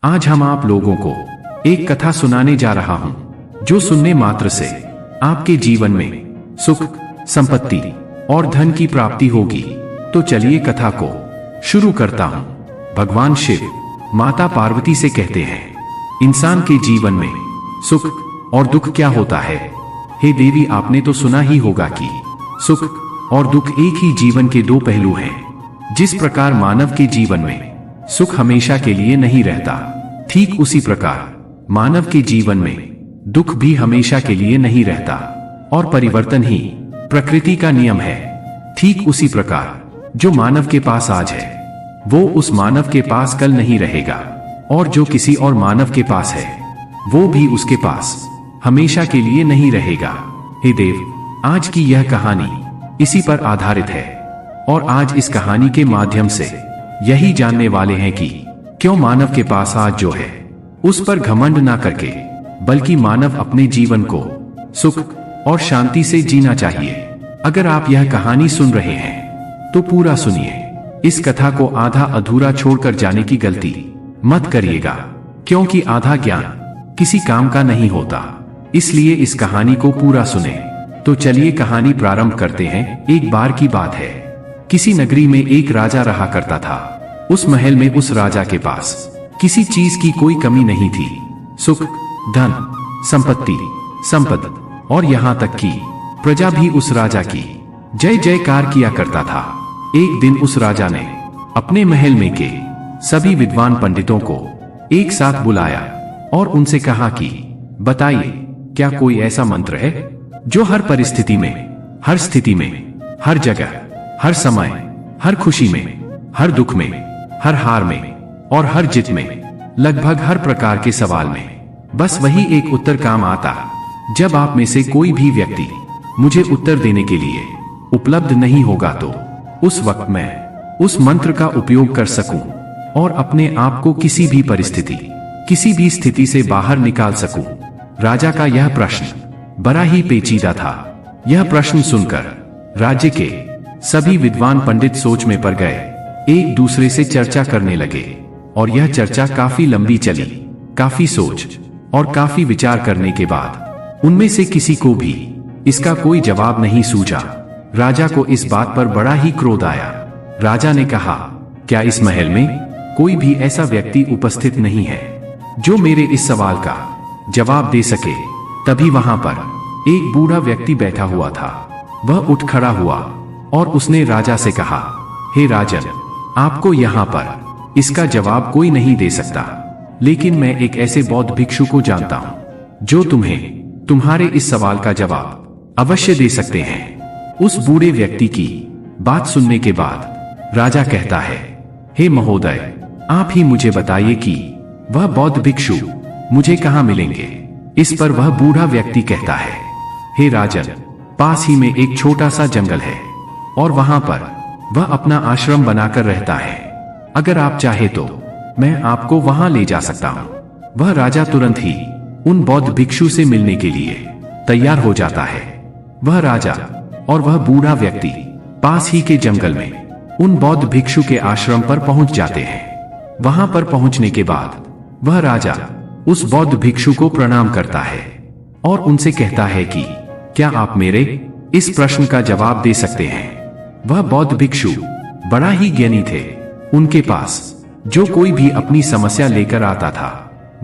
आज हम आप लोगों को एक कथा सुनाने जा रहा हूं जो सुनने मात्र से आपके जीवन में सुख, संपत्ति और धन की प्राप्ति होगी। तो चलिए कथा को शुरू करता हूं। भगवान शिव माता पार्वती से कहते हैं, इंसान के जीवन में सुख और दुख क्या होता है। हे देवी, आपने तो सुना ही होगा कि सुख और दुख एक ही जीवन के दो पहलू हैं। जिस प्रकार मानव के जीवन में सुख हमेशा के लिए नहीं रहता, ठीक उसी प्रकार मानव के जीवन में दुख भी हमेशा के लिए नहीं रहता और परिवर्तन ही प्रकृति का नियम है। ठीक उसी प्रकार जो मानव के पास आज है वो उस मानव के पास कल नहीं रहेगा, और जो किसी और मानव के पास है वो भी उसके पास हमेशा के लिए नहीं रहेगा। हे देव, आज की यह कहानी इसी पर आधारित है, और आज इस कहानी के माध्यम से यही जानने वाले हैं कि क्यों मानव के पास आज जो है उस पर घमंड ना करके, बल्कि मानव अपने जीवन को सुख और शांति से जीना चाहिए। अगर आप यह कहानी सुन रहे हैं तो पूरा सुनिए। इस कथा को आधा अधूरा छोड़कर जाने की गलती मत करिएगा, क्योंकि आधा ज्ञान किसी काम का नहीं होता। इसलिए इस कहानी को पूरा सुने। तो चलिए कहानी प्रारंभ करते हैं। एक बार की बात है, किसी नगरी में एक राजा रहा करता था। उस महल में उस राजा के पास किसी चीज की कोई कमी नहीं थी। सुख, धन, संपत्ति, संपद और यहाँ तक कि प्रजा भी उस राजा की जय जयकार किया करता था। एक दिन उस राजा ने अपने महल में के सभी विद्वान पंडितों को एक साथ बुलाया और उनसे कहा कि बताइए, क्या कोई ऐसा मंत्र है जो हर परिस्थिति में, हर स्थिति में, हर जगह, हर समय, हर खुशी में, हर दुख में, हर हार में और हर जीत में, लगभग हर प्रकार के सवाल में बस वही एक उत्तर काम आता। जब आप में से कोई भी व्यक्ति मुझे उत्तर देने के लिए उपलब्ध नहीं होगा तो उस वक्त मैं उस मंत्र का उपयोग कर सकूं और अपने आप को किसी भी परिस्थिति, किसी भी स्थिति से बाहर निकाल सकूं। राजा का यह प्रश्न बड़ा ही पेचीदा था। यह प्रश्न सुनकर राज्य के सभी विद्वान पंडित सोच में पड़ गए, एक दूसरे से चर्चा करने लगे, और यह चर्चा काफी लंबी चली। काफी सोच और काफी विचार करने के बाद उनमें से किसी को भी इसका कोई जवाब नहीं सूझा। राजा को इस बात पर बड़ा ही क्रोध आया। राजा ने कहा, क्या इस महल में कोई भी ऐसा व्यक्ति उपस्थित नहीं है जो मेरे इस सवाल का जवाब दे सके। तभी वहां पर एक बूढ़ा व्यक्ति बैठा हुआ था। वह उठ खड़ा हुआ और उसने राजा से कहा, हे राजन, आपको यहाँ पर इसका जवाब कोई नहीं दे सकता, लेकिन मैं एक ऐसे बौद्ध भिक्षु को जानता हूँ जो तुम्हें तुम्हारे इस सवाल का जवाब अवश्य दे सकते हैं। उस बूढ़े व्यक्ति की बात सुनने के बाद राजा कहता है, हे महोदय, आप ही मुझे बताइए कि वह बौद्ध भिक्षु मुझे कहाँ मिलेंगे। इस पर वह बूढ़ा व्यक्ति कहता है, हे राजन, पास ही में एक छोटा सा जंगल है और वहां पर वह अपना आश्रम बनाकर रहता है। अगर आप चाहे तो मैं आपको वहां ले जा सकता हूं। वह राजा तुरंत ही उन बौद्ध भिक्षु से मिलने के लिए तैयार हो जाता है। वह राजा और वह बूढ़ा व्यक्ति पास ही के जंगल में उन बौद्ध भिक्षु के आश्रम पर पहुंच जाते हैं। वहां पर पहुंचने के बाद वह राजा उस बौद्ध भिक्षु को प्रणाम करता है और उनसे कहता है कि क्या आप मेरे इस प्रश्न का जवाब दे सकते हैं। वह बौद्ध भिक्षु बड़ा ही ज्ञानी थे। उनके पास जो कोई भी अपनी समस्या लेकर आता था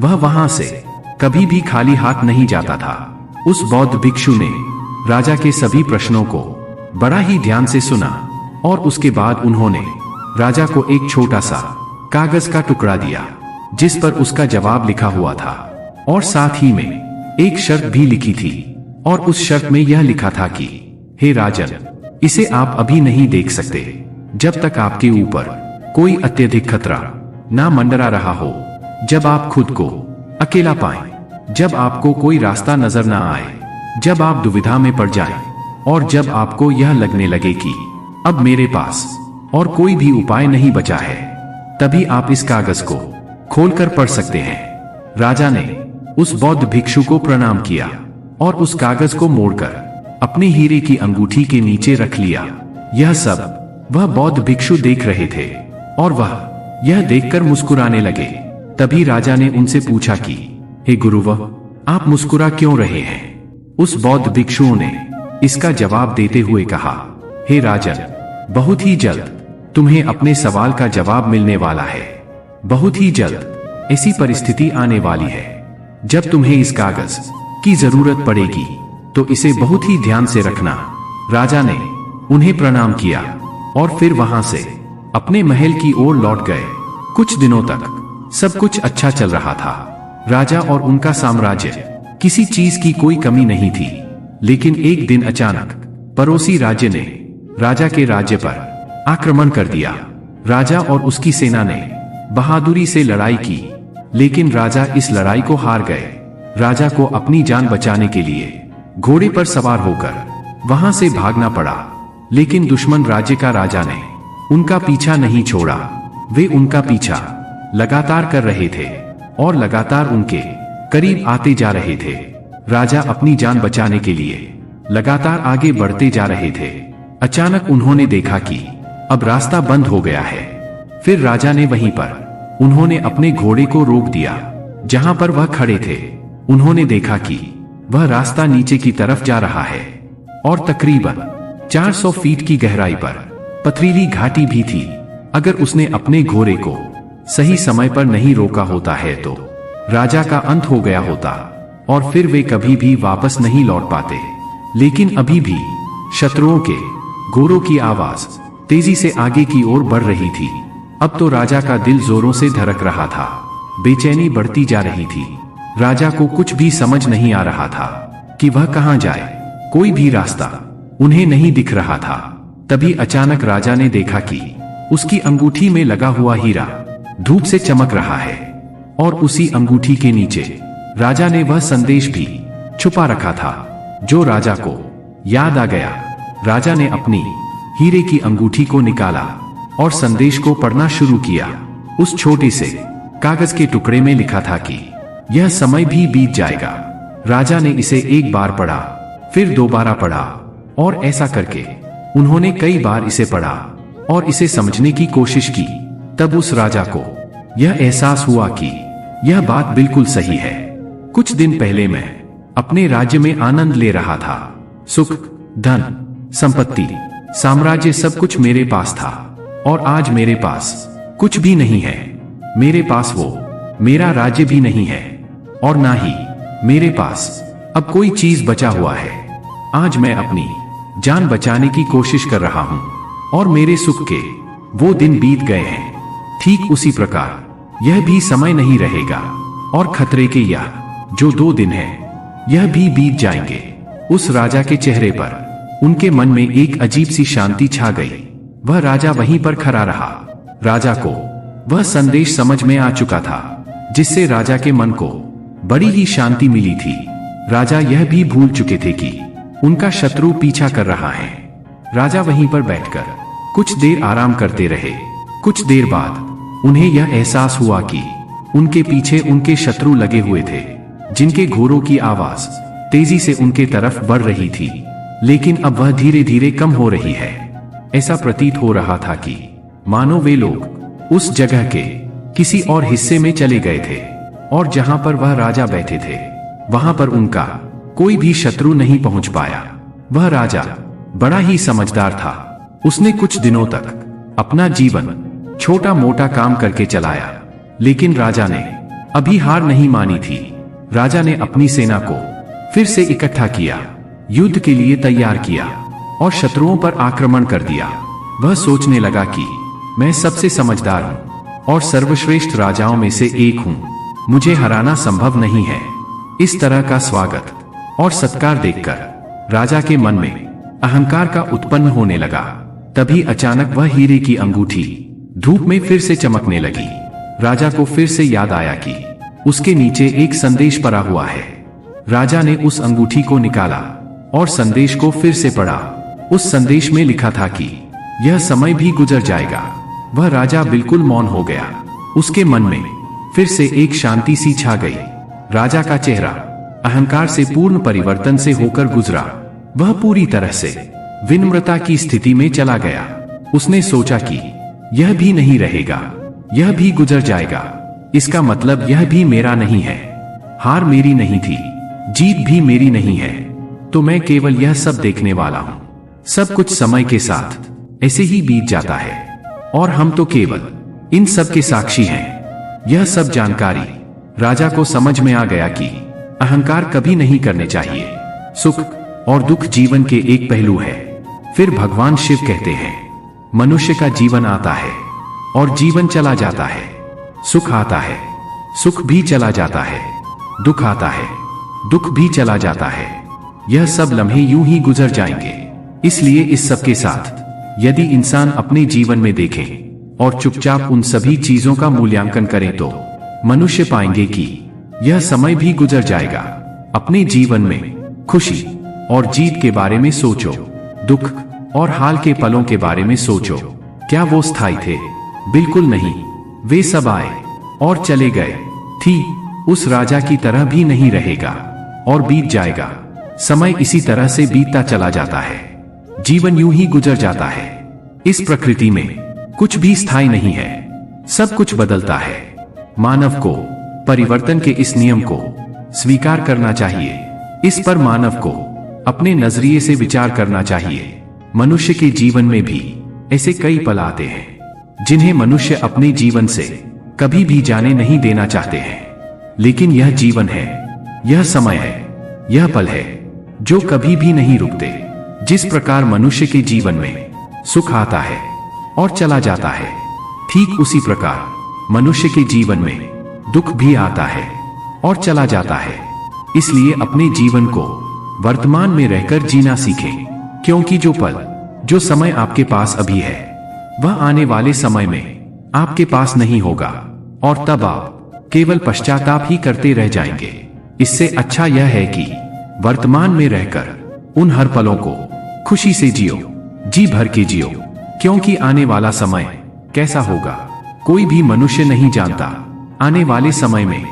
वह वहां से कभी भी खाली हाथ नहीं जाता था। उस बौद्ध भिक्षु ने राजा के सभी प्रश्नों को बड़ा ही ध्यान से सुना और उसके बाद उन्होंने राजा को एक छोटा सा कागज का टुकड़ा दिया जिस पर उसका जवाब लिखा हुआ था, और साथ ही में एक शर्त भी लिखी थी, और उस शर्त में यह लिखा था कि हे राजन, इसे आप अभी नहीं देख सकते जब तक आपके ऊपर कोई अत्यधिक खतरा ना मंडरा रहा हो, जब आप खुद को अकेला पाएं, जब आपको कोई रास्ता नजर ना आए, जब आप दुविधा में पड़ जाएं, और जब आपको यह लगने लगे कि अब मेरे पास और कोई भी उपाय नहीं बचा है, तभी आप इस कागज को खोलकर पढ़ सकते हैं। राजा ने उस बौद्ध भिक्षु को प्रणाम किया और उस कागज को मोड़कर अपनी हीरे की अंगूठी के नीचे रख लिया। यह सब वह बौद्ध भिक्षु देख रहे थे और वह यह देखकर मुस्कुराने लगे। तभी राजा ने उनसे पूछा कि हे गुरुवर, आप मुस्कुरा क्यों रहे हैं? उस बौद्ध भिक्षुओं ने इसका जवाब देते हुए कहा, हे राजन, बहुत ही जल्द तुम्हें अपने सवाल का जवाब मिलने वाला है। बहुत ही जल्द ऐसी परिस्थिति आने वाली है जब तुम्हें इस कागज की जरूरत पड़ेगी, तो इसे बहुत ही ध्यान से रखना। राजा ने उन्हें प्रणाम किया और फिर वहां से अपने महल की ओर लौट गए। कुछ दिनों तक सब कुछ अच्छा चल रहा था। राजा और उनका साम्राज्य किसी चीज की कोई कमी नहीं थी। लेकिन एक दिन अचानक पड़ोसी राज्य ने राजा के राज्य पर आक्रमण कर दिया। राजा और उसकी सेना ने बहादुरी से लड़ाई की, लेकिन राजा इस लड़ाई को हार गए। राजा को अपनी जान बचाने के लिए घोड़े पर सवार होकर वहां से भागना पड़ा, लेकिन दुश्मन राज्य का राजा ने उनका पीछा नहीं छोड़ा। वे उनका पीछा लगातार कर रहे थे और लगातार उनके करीब आते जा रहे थे। राजा अपनी जान बचाने के लिए लगातार आगे बढ़ते जा रहे थे। अचानक उन्होंने देखा कि अब रास्ता बंद हो गया है। फिर राजा ने वहीं पर उन्होंने अपने घोड़े को रोक दिया जहां पर वह खड़े थे। उन्होंने देखा कि वह रास्ता नीचे की तरफ जा रहा है और तकरीबन 400 फीट की गहराई पर पथरीली घाटी भी थी। अगर उसने अपने घोड़े को सही समय पर नहीं रोका होता है तो राजा का अंत हो गया होता और फिर वे कभी भी वापस नहीं लौट पाते। लेकिन अभी भी शत्रुओं के घोड़ों की आवाज तेजी से आगे की ओर बढ़ रही थी। अब तो राजा का दिल जोरों से धड़क रहा था। बेचैनी बढ़ती जा रही थी। राजा को कुछ भी समझ नहीं आ रहा था कि वह कहां जाए। कोई भी रास्ता उन्हें नहीं दिख रहा था। तभी अचानक राजा ने देखा कि उसकी अंगूठी में लगा हुआ हीरा धूप से चमक रहा है और उसी अंगूठी के नीचे राजा ने वह संदेश भी छुपा रखा था जो राजा को याद आ गया। राजा ने अपनी हीरे की अंगूठी को निकाला और संदेश को पढ़ना शुरू किया। उस छोटे से कागज के टुकड़े में लिखा था कि यह समय भी बीत जाएगा। राजा ने इसे एक बार पढ़ा, फिर दोबारा पढ़ा और ऐसा करके उन्होंने कई बार इसे पढ़ा और इसे समझने की कोशिश की। तब उस राजा को यह एहसास हुआ कि यह बात बिल्कुल सही है। कुछ दिन पहले मैं अपने राज्य में आनंद ले रहा था। सुख, धन, संपत्ति, साम्राज्य सब कुछ मेरे पास था और आज मेरे पास कुछ भी नहीं है। मेरे पास वो मेरा राज्य भी नहीं है और ना ही मेरे पास अब कोई चीज बचा हुआ है। आज मैं अपनी जान बचाने की कोशिश कर रहा हूं और मेरे सुख के वो दिन बीत गए हैं। ठीक उसी प्रकार यह भी समय नहीं रहेगा और खतरे के यह जो 2 दिन है यह भी बीत जाएंगे। उस राजा के चेहरे पर उनके मन में एक अजीब सी शांति छा गई। वह राजा वहीं पर खड़ा रहा। राजा को वह संदेश समझ में आ चुका था जिससे राजा के मन को बड़ी ही शांति मिली थी। राजा यह भी भूल चुके थे कि उनका शत्रु पीछा कर रहा है। राजा वहीं पर बैठकर कुछ देर आराम करते रहे। कुछ देर बाद उन्हें यह एहसास हुआ कि उनके पीछे उनके शत्रु लगे हुए थे, जिनके घोड़ों की आवाज तेजी से उनके तरफ बढ़ रही थी, लेकिन अब वह धीरे धीरे कम हो रही है। ऐसा प्रतीत हो रहा था कि मानो वे लोग उस जगह के किसी और हिस्से में चले गए थे और जहां पर वह राजा बैठे थे वहां पर उनका कोई भी शत्रु नहीं पहुंच पाया। वह राजा बड़ा ही समझदार था। उसने कुछ दिनों तक अपना जीवन छोटा मोटा काम करके चलाया, लेकिन राजा ने अभी हार नहीं मानी थी। राजा ने अपनी सेना को फिर से इकट्ठा किया, युद्ध के लिए तैयार किया और शत्रुओं पर आक्रमण कर दिया। वह सोचने लगा कि मैं सबसे समझदार हूं और सर्वश्रेष्ठ राजाओं में से एक हूं, मुझे हराना संभव नहीं है। इस तरह का स्वागत और सत्कार देखकर राजा के मन में अहंकार का उत्पन्न होने लगा। तभी अचानक वह हीरे की अंगूठी धूप में फिर से चमकने लगी। राजा को फिर से याद आया कि उसके नीचे एक संदेश पड़ा हुआ है। राजा ने उस अंगूठी को निकाला और संदेश को फिर से पढ़ा। उस संदेश में लिखा था कि यह समय भी गुजर जाएगा। वह राजा बिल्कुल मौन हो गया। उसके मन में फिर से एक शांति सी छा गई। राजा का चेहरा अहंकार से पूर्ण परिवर्तन से होकर गुजरा। वह पूरी तरह से विनम्रता की स्थिति में चला गया। उसने सोचा कि यह भी नहीं रहेगा, यह भी गुजर जाएगा। इसका मतलब यह भी मेरा नहीं है। हार मेरी नहीं थी, जीत भी मेरी नहीं है। तो मैं केवल यह सब देखने वाला हूं। सब कुछ समय के साथ ऐसे ही बीत जाता है और हम तो केवल इन सब के साक्षी हैं। यह सब जानकारी राजा को समझ में आ गया कि अहंकार कभी नहीं करने चाहिए। सुख और दुख जीवन के एक पहलू है। फिर भगवान शिव कहते हैं, मनुष्य का जीवन आता है और जीवन चला जाता है। सुख आता है, सुख भी चला जाता है। दुख आता है, दुख भी चला जाता है। यह सब लम्हे यूं ही गुजर जाएंगे। इसलिए इस सब के साथ यदि इंसान अपने जीवन में देखें और चुपचाप उन सभी चीजों का मूल्यांकन करें तो मनुष्य पाएंगे कि यह समय भी गुजर जाएगा। अपने जीवन में खुशी और जीत के बारे में सोचो, दुख और हाल के पलों के बारे में सोचो। क्या वो स्थायी थे? बिल्कुल नहीं। वे सब आए और चले गए। ठीक उस राजा की तरह भी नहीं रहेगा और बीत जाएगा। समय इसी तरह से बीतता चला जाता है। जीवन यूं ही गुजर जाता है। इस प्रकृति में कुछ भी स्थायी नहीं है, सब कुछ बदलता है। मानव को परिवर्तन के इस नियम को स्वीकार करना चाहिए। इस पर मानव को अपने नजरिए से विचार करना चाहिए। मनुष्य के जीवन में भी ऐसे कई पल आते हैं जिन्हें मनुष्य अपने जीवन से कभी भी जाने नहीं देना चाहते हैं। लेकिन यह जीवन है, यह समय है, यह पल है जो कभी भी नहीं रुकते। जिस प्रकार मनुष्य के जीवन में सुख आता है और चला जाता है, ठीक उसी प्रकार मनुष्य के जीवन में दुख भी आता है और चला जाता है। इसलिए अपने जीवन को वर्तमान में रहकर जीना सीखें, क्योंकि जो पल, जो समय आपके पास अभी है, वह आने वाले समय में आपके पास नहीं होगा और तब आप केवल पश्चाताप ही करते रह जाएंगे। इससे अच्छा यह है कि वर्तमान में रहकर उन हर पलों को खुशी से जियो, जी भर के जियो, क्योंकि आने वाला समय कैसा होगा कोई भी मनुष्य नहीं जानता। आने वाले समय में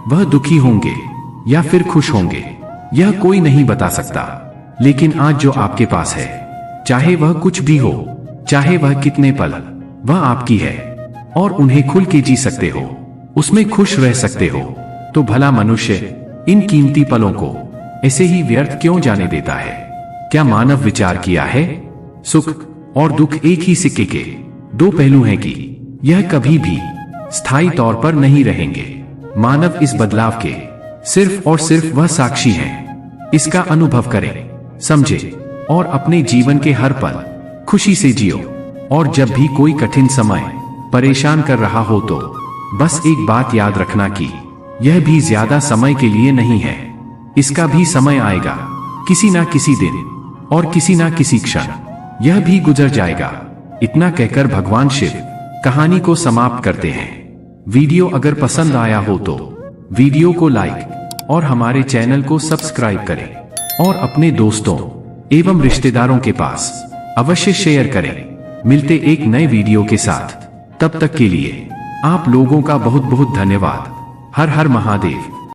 वह दुखी होंगे या फिर खुश होंगे, यह कोई नहीं बता सकता। लेकिन आज जो आपके पास है, चाहे वह कुछ भी हो, चाहे वह कितने पल, वह आपकी है और उन्हें खुल के जी सकते हो, उसमें खुश रह सकते हो। तो भला मनुष्य इन कीमती पलों को ऐसे ही व्यर्थ क्यों जाने देता है? क्या मानव विचार किया है? सुख और दुख एक ही सिक्के के दो पहलू हैं कि यह कभी भी स्थायी तौर पर नहीं रहेंगे। मानव इस बदलाव के सिर्फ और सिर्फ वह साक्षी हैं। इसका अनुभव करें, समझे और अपने जीवन के हर पल खुशी से जियो। और जब भी कोई कठिन समय परेशान कर रहा हो तो बस एक बात याद रखना कि यह भी ज्यादा समय के लिए नहीं है। इसका भी समय आएगा, किसी ना किसी दिन और किसी ना किसी क्षण यह भी गुजर जाएगा। इतना कहकर भगवान शिव कहानी को समाप्त करते हैं। वीडियो अगर पसंद आया हो तो वीडियो को लाइक और हमारे चैनल को सब्सक्राइब करें और अपने दोस्तों एवं रिश्तेदारों के पास अवश्य शेयर करें। मिलते एक नए वीडियो के साथ, तब तक के लिए आप लोगों का बहुत बहुत धन्यवाद। हर हर महादेव।